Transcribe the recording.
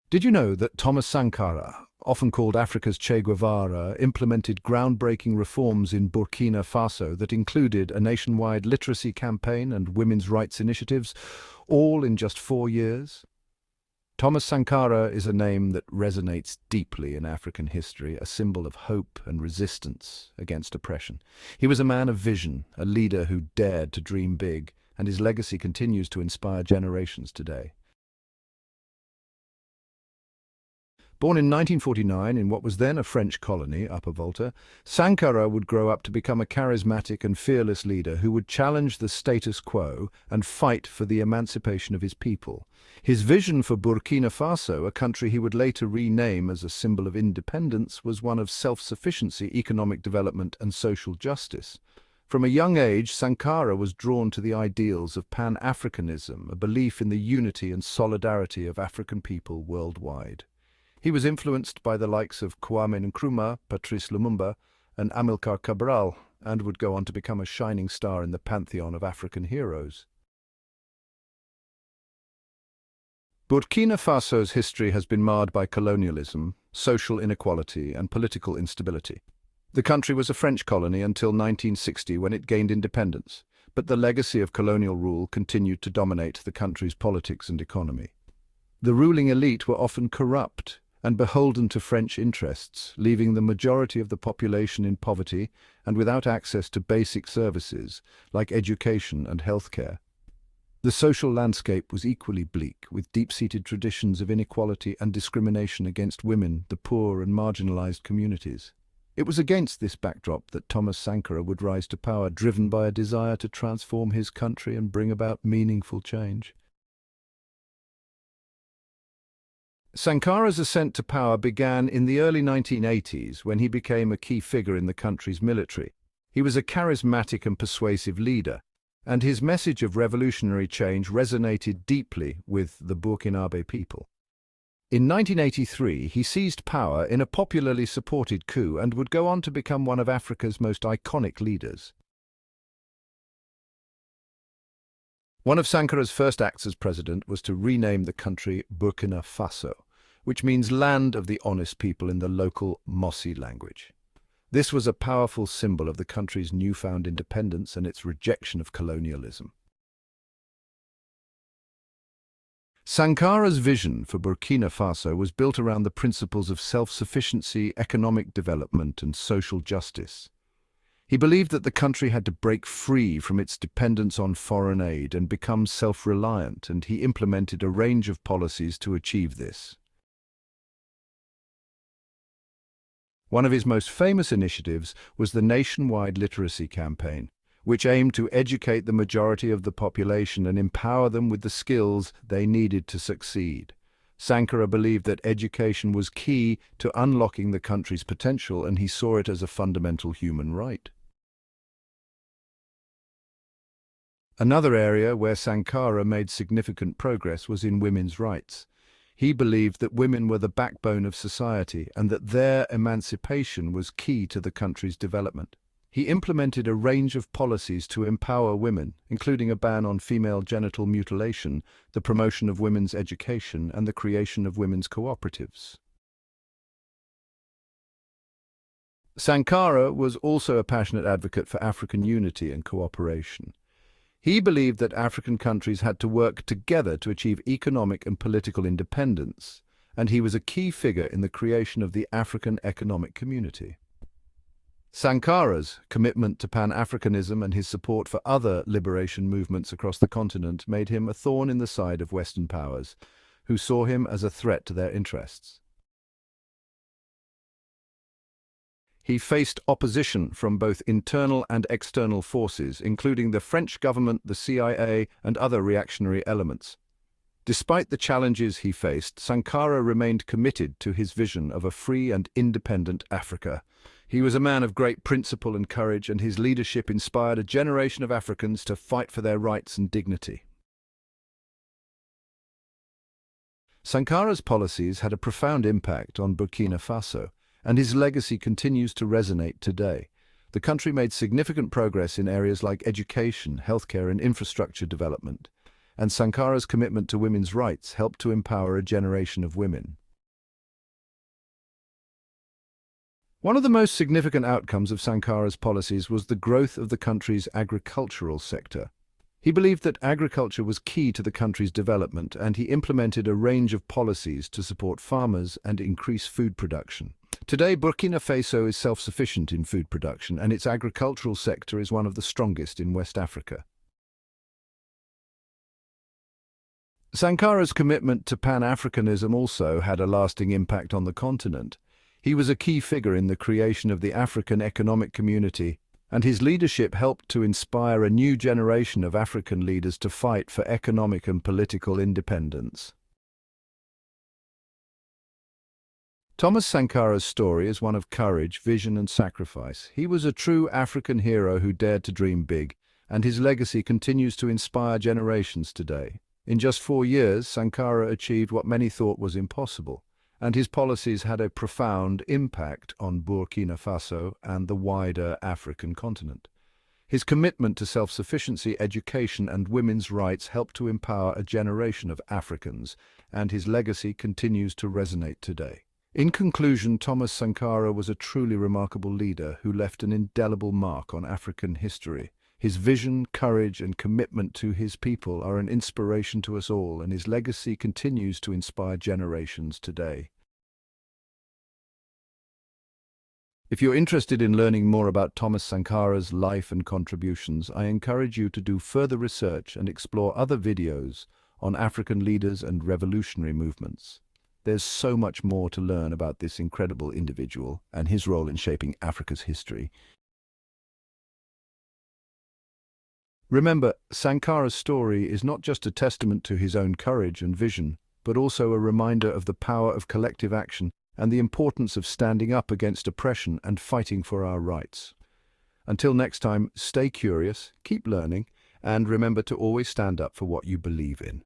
Did you know that Thomas Sankara, often called Africa's Che Guevara, implemented groundbreaking reforms in Burkina Faso that included a nationwide literacy campaign and women's rights initiatives, all in just 4 years? Thomas Sankara is a name that resonates deeply in African history, a symbol of hope and resistance against oppression. He was a man of vision, a leader who dared to dream big, and his legacy continues to inspire generations today. Born in 1949 in what was then a French colony, Upper Volta, Sankara would grow up to become a charismatic and fearless leader who would challenge the status quo and fight for the emancipation of his people. His vision for Burkina Faso, a country he would later rename as a symbol of independence, was one of self-sufficiency, economic development, and social justice. From a young age, Sankara was drawn to the ideals of Pan-Africanism, a belief in the unity and solidarity of African people worldwide. He was influenced by the likes of Kwame Nkrumah, Patrice Lumumba, and Amilcar Cabral, and would go on to become a shining star in the pantheon of African heroes. Burkina Faso's history has been marred by colonialism, social inequality, and political instability. The country was a French colony until 1960 when it gained independence, but the legacy of colonial rule continued to dominate the country's politics and economy. The ruling elite were often corrupt and beholden to French interests, leaving the majority of the population in poverty and without access to basic services like education and healthcare. The social landscape was equally bleak, with deep-seated traditions of inequality and discrimination against women, the poor and marginalized communities. It was against this backdrop that Thomas Sankara would rise to power, driven by a desire to transform his country and bring about meaningful change. Sankara's ascent to power began in the early 1980s when he became a key figure in the country's military. He was a charismatic and persuasive leader, and his message of revolutionary change resonated deeply with the Burkinabe people. In 1983, he seized power in a popularly supported coup and would go on to become one of Africa's most iconic leaders. One of Sankara's first acts as president was to rename the country Burkina Faso, which means land of the honest people in the local Mossi language. This was a powerful symbol of the country's newfound independence and its rejection of colonialism. Sankara's vision for Burkina Faso was built around the principles of self-sufficiency, economic development, and social justice. He believed that the country had to break free from its dependence on foreign aid and become self-reliant, and he implemented a range of policies to achieve this. One of his most famous initiatives was the nationwide literacy campaign, which aimed to educate the majority of the population and empower them with the skills they needed to succeed. Sankara believed that education was key to unlocking the country's potential, and he saw it as a fundamental human right. Another area where Sankara made significant progress was in women's rights. He believed that women were the backbone of society and that their emancipation was key to the country's development. He implemented a range of policies to empower women, including a ban on female genital mutilation, the promotion of women's education, and the creation of women's cooperatives. Sankara was also a passionate advocate for African unity and cooperation. He believed that African countries had to work together to achieve economic and political independence, and he was a key figure in the creation of the African Economic Community. Sankara's commitment to Pan-Africanism and his support for other liberation movements across the continent made him a thorn in the side of Western powers, who saw him as a threat to their interests. He faced opposition from both internal and external forces, including the French government, the CIA, and other reactionary elements. Despite the challenges he faced, Sankara remained committed to his vision of a free and independent Africa. He was a man of great principle and courage, and his leadership inspired a generation of Africans to fight for their rights and dignity. Sankara's policies had a profound impact on Burkina Faso, and his legacy continues to resonate today. The country made significant progress in areas like education, healthcare, and infrastructure development, and Sankara's commitment to women's rights helped to empower a generation of women. One of the most significant outcomes of Sankara's policies was the growth of the country's agricultural sector. He believed that agriculture was key to the country's development, and he implemented a range of policies to support farmers and increase food production. Today, Burkina Faso is self-sufficient in food production, and its agricultural sector is one of the strongest in West Africa. Sankara's commitment to Pan-Africanism also had a lasting impact on the continent. He was a key figure in the creation of the African Economic Community, and his leadership helped to inspire a new generation of African leaders to fight for economic and political independence. Thomas Sankara's story is one of courage, vision, and sacrifice. He was a true African hero who dared to dream big, and his legacy continues to inspire generations today. In just 4 years, Sankara achieved what many thought was impossible, and his policies had a profound impact on Burkina Faso and the wider African continent. His commitment to self-sufficiency, education, and women's rights helped to empower a generation of Africans, and his legacy continues to resonate today. In conclusion, Thomas Sankara was a truly remarkable leader who left an indelible mark on African history. His vision, courage, and commitment to his people are an inspiration to us all, and his legacy continues to inspire generations today. If you're interested in learning more about Thomas Sankara's life and contributions, I encourage you to do further research and explore other videos on African leaders and revolutionary movements. There's so much more to learn about this incredible individual and his role in shaping Africa's history. Remember, Sankara's story is not just a testament to his own courage and vision, but also a reminder of the power of collective action and the importance of standing up against oppression and fighting for our rights. Until next time, stay curious, keep learning, and remember to always stand up for what you believe in.